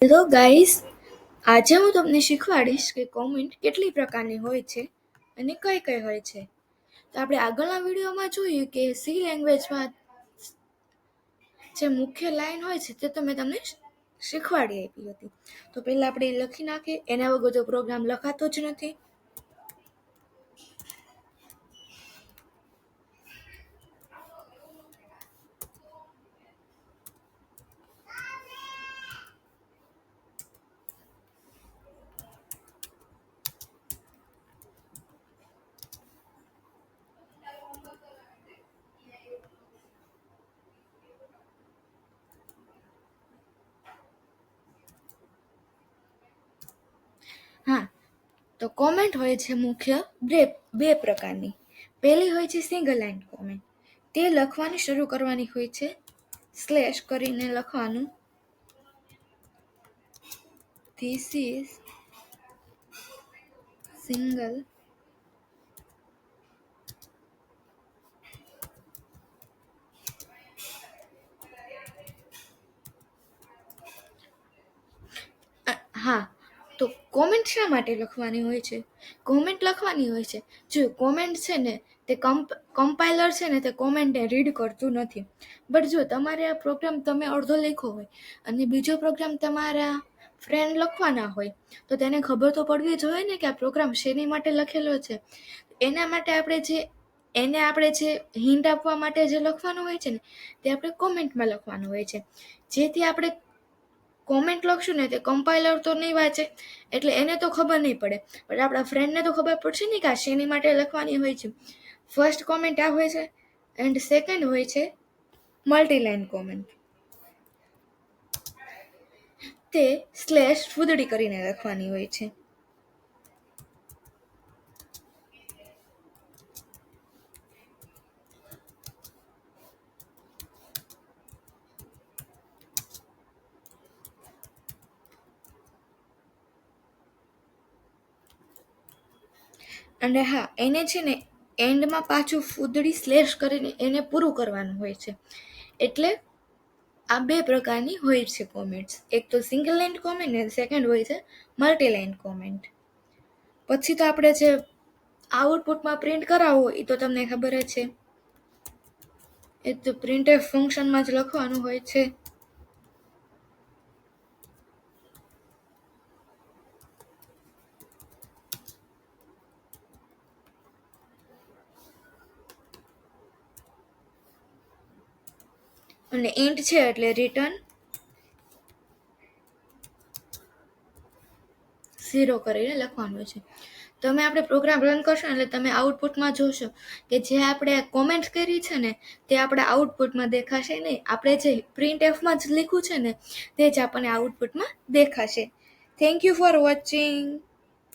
Hello guys, આજે હું તમને શીખવાડીશ કે કોમેન્ટ કેટલી પ્રકારની હોય છે અને કઈ કઈ હોય છે. તો આપણે આગળના વિડીયોમાં જોયું કે સી લેંગ્વેજમાં જે મુખ્ય લાઈન હોય છે તે તો મેં તમને શીખવાડી આપી હતી. તો પહેલાં આપણે લખી નાખીએ, એના વગર તો પ્રોગ્રામ લખાતો જ નથી. હા, તો કોમેન્ટ હોય છે મુખ્ય બે પ્રકારની. પહેલી હોય છે સિંગલ લાઈન કોમેન્ટ. તે લખવાની શરૂ કરવાની હોય છે, સ્લેશ કરીને લખવાનું ધીસ ઇઝ સિંગલ હા, તો કોમેન્ટ શા માટે લખવાની હોય છે? કોમેન્ટ લખવાની હોય છે, જો કોમેન્ટ છે ને તે કમ્પાઇલર છે ને તે કોમેન્ટને રીડ કરતું નથી. બટ જો તમારે આ પ્રોગ્રામ તમે અડધો લખ્યો હોય અને બીજો પ્રોગ્રામ તમારા ફ્રેન્ડ લખવાના હોય તો તેને ખબર તો પડવી જોઈએ ને કે આ પ્રોગ્રામ શેની માટે લખેલો છે. એના માટે આપણે જે હિન્ટ આપવા માટે જે લખવાનું હોય છે ને તે આપણે કોમેન્ટમાં લખવાનું હોય છે. જેથી આપણે કોમેન્ટ લખશું ને તે કમ્પાઇલર તો નહીં વાંચે, એટલે એને તો ખબર નહીં પડે, પણ આપણા ફ્રેન્ડને તો ખબર પડશે ને કે આ શેની માટે લખવાની હોય છે. ફર્સ્ટ કોમેન્ટ આ હોય છે એન્ડ સેકન્ડ હોય છે મલ્ટીલાઈન કોમેન્ટ. તે સ્લેશ ફૂદડી કરીને લખવાની હોય છે. અને હા, એને છે ને એન્ડમાં પાછું ફૂદડી સ્લેશ કરીને એને પૂરું કરવાનું હોય છે. એટલે આ બે પ્રકારની હોય છે કોમેન્ટ્સ. એક તો સિંગલ લાઈન કોમેન્ટ અને સેકન્ડ હોય છે મલ્ટી લાઈન કોમેન્ટ. પછી તો આપણે જે આઉટપુટમાં પ્રિન્ટ કરાવવું એ તો તમને ખબર જ છે. એ તો પ્રિન્ટએફ ફંક્શનમાં જ લખવાનું હોય છે. અને ઇન્ટ છે એટલે રિટર્ન 0 કરીને લખવાનું છે. તમે આપણે પ્રોગ્રામ રન કરશો એટલે તમે આઉટપુટમાં જોશો કે જે આપણે કોમેન્ટ કરી છે ને તે આપણા આઉટપુટમાં દેખાશે નહીં. આપણે જે પ્રિન્ટ એફમાં જ લખ્યું છે ને તે જ આપણને આઉટપુટમાં દેખાશે. Thank you for watching.